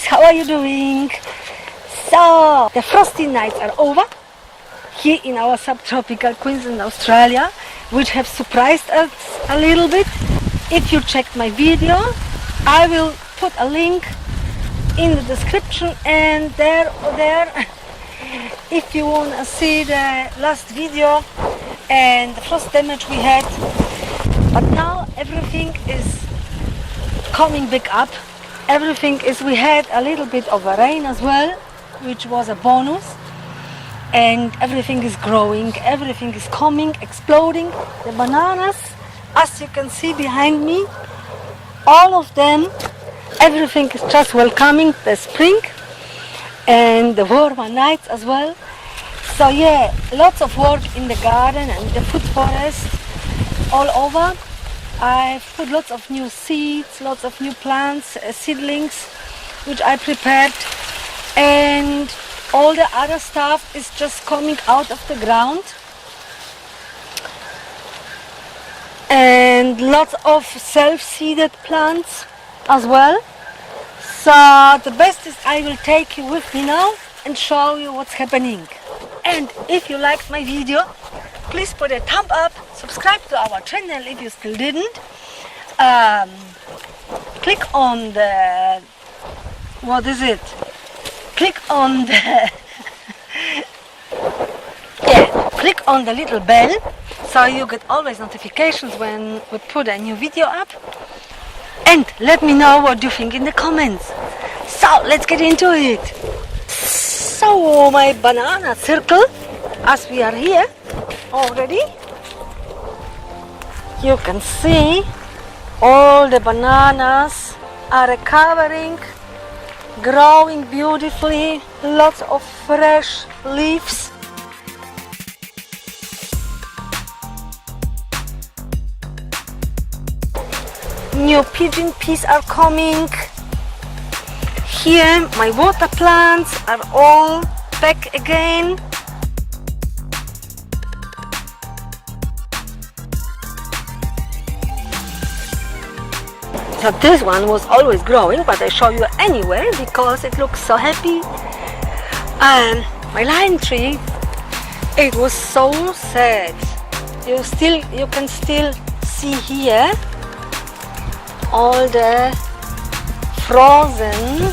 guys, how are you doing? So, the frosty nights are over here in our subtropical Queensland, Australia, which have surprised us a little bit. If you checked my video, I will put a link in the description, and there if you want to see the last video and the frost damage we had. But now everything is coming back up. Everything is, we had a little bit of a rain as well, which was a bonus, and everything is growing, everything is coming, exploding. The bananas, as you can see behind me, all of them, everything is just welcoming the spring and the warmer nights as well. So yeah, lots of work in the garden and the food forest all over. I've put lots of new seeds, lots of new plants, seedlings, which I prepared, and all the other stuff is just coming out of the ground. And lots of self-seeded plants as well. So the best is I will take you with me now and show you what's happening. And if you liked my video, please put a thumb up, subscribe to our channel if you still didn't. Click on the, what is it? Click on the, yeah, click on the little bell so you get always notifications when we put a new video up. And let me know what you think in the comments. So let's get into it. So my banana circle, as we are here already, you can see all the bananas are recovering, growing beautifully, lots of fresh leaves. New pigeon peas are coming. Here my water plants are all back again. So this one was always growing, but I show you anyway because it looks so happy. My lime tree, it was so sad. You can still see here all the frozen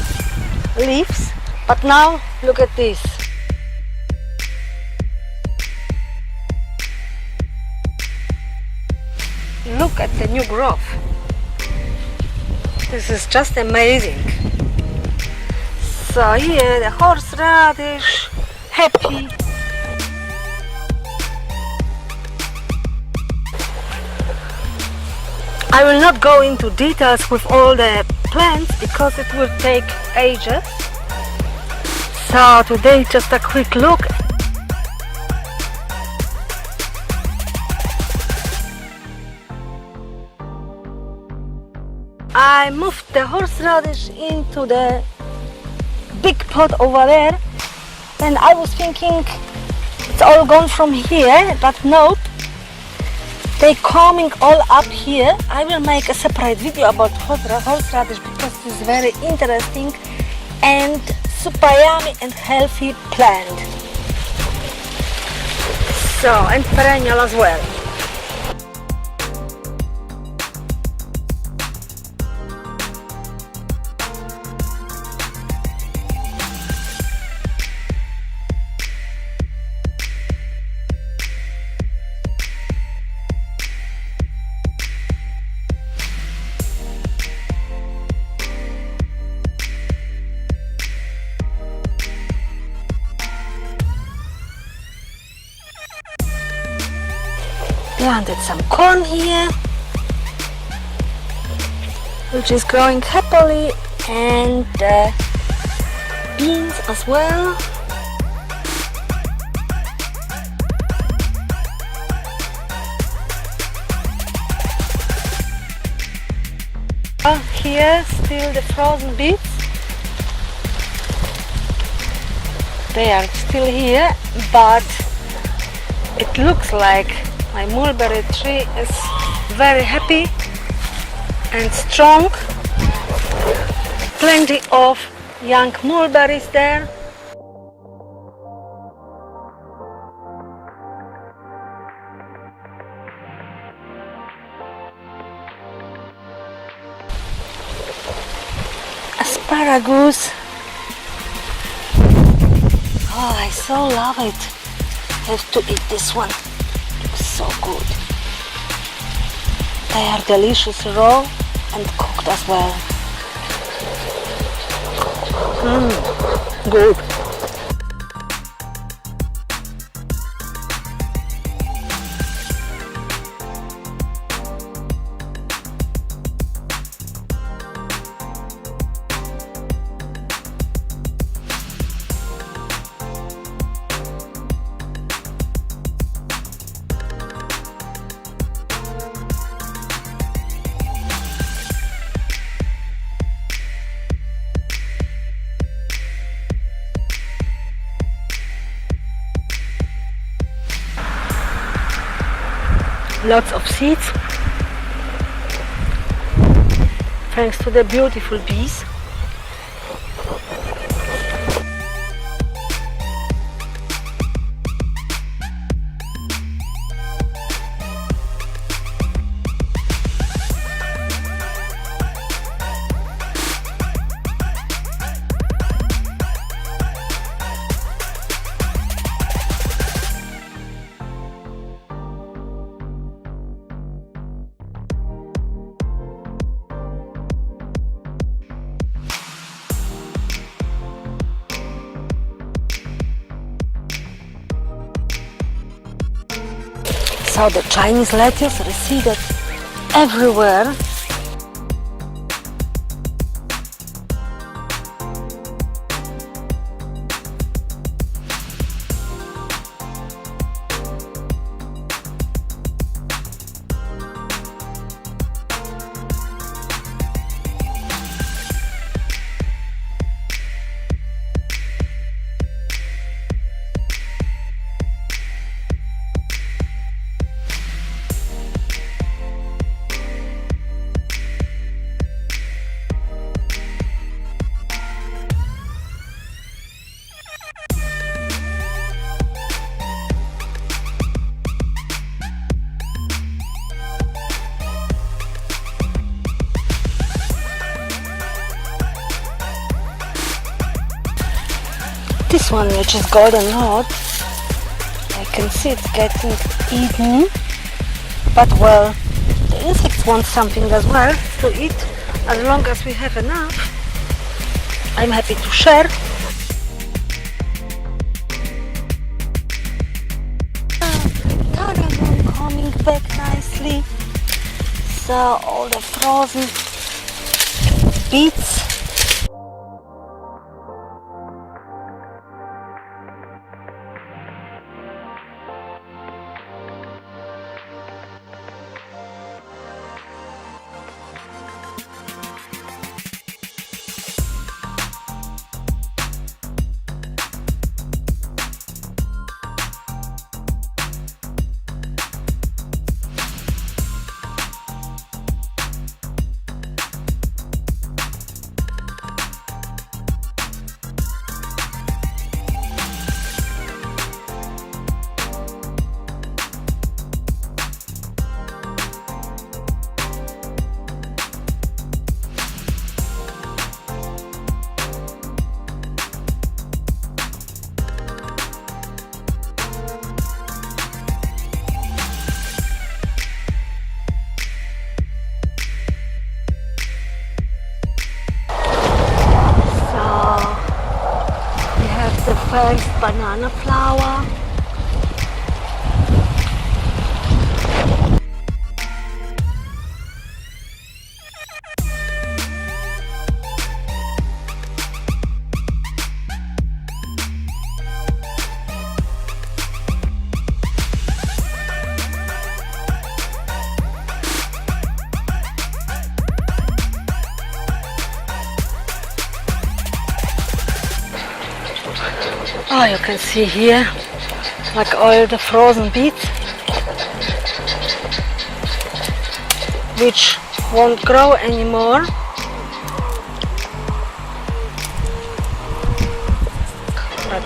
leaves, but now look at this. Look at the new growth. This is just amazing. So here the horseradish, happy. I will not go into details with all the plants because it will take ages. So today just a quick look. I moved the horseradish into the big pot over there, and I was thinking it's all gone from here, but nope. They're coming all up here. I will make a separate video about horseradish because it is very interesting and super yummy and healthy plant. So, and perennial as well. Planted some corn here, which is growing happily, and beans as well. Here still the frozen beets. They are still here, but it looks like my mulberry tree is very happy and strong. Plenty of young mulberries there. Asparagus. Oh, I so love it. Have to eat this one. It's so good. They are delicious raw and cooked as well. Good. Lots of seeds, thanks to the beautiful bees. So the Chinese lettuce receded everywhere. This one, which is golden rod, I can see it's getting eaten, but well, the insects want something as well to eat. As long as we have enough, I'm happy to share. Tarragon coming back nicely. So all the frozen beets. First banana flower. Oh, you can see here, like all the frozen beets, which won't grow anymore.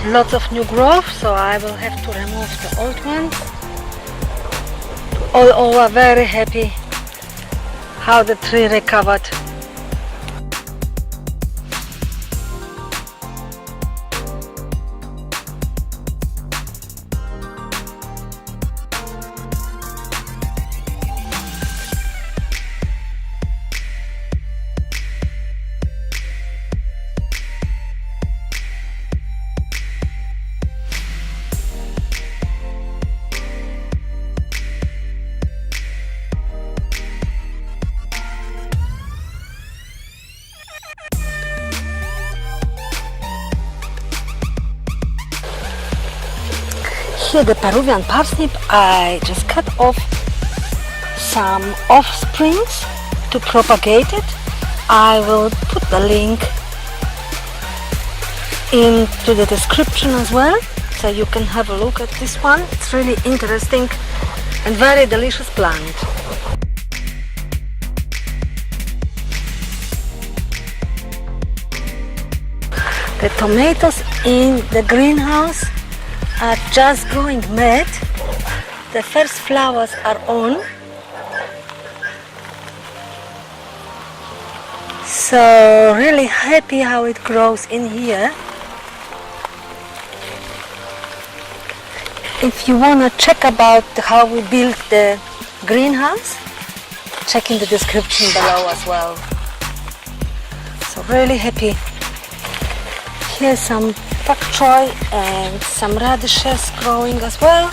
lots of new growth, so I will have to remove the old ones. All over very happy how the tree recovered. Here the Peruvian parsnip, I just cut off some offsprings to propagate it. I will put the link into the description as well, so you can have a look at this one. It's really interesting and very delicious plant. The tomatoes in the greenhouse are just going mad. The first flowers are on. So really happy how it grows in here. If you want to check about how we built the greenhouse, check in the description below as well. So really happy. Here's some pak choy and some radishes growing as well.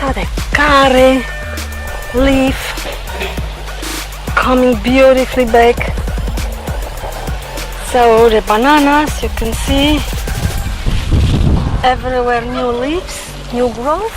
So the curry leaf coming beautifully back. So the bananas, you can see everywhere new leaves, new growth.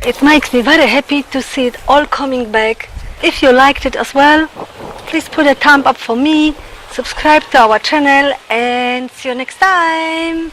It makes me very happy to see it all coming back. If you liked it as well, please put a thumb up for me, subscribe to our channel, and see you next time.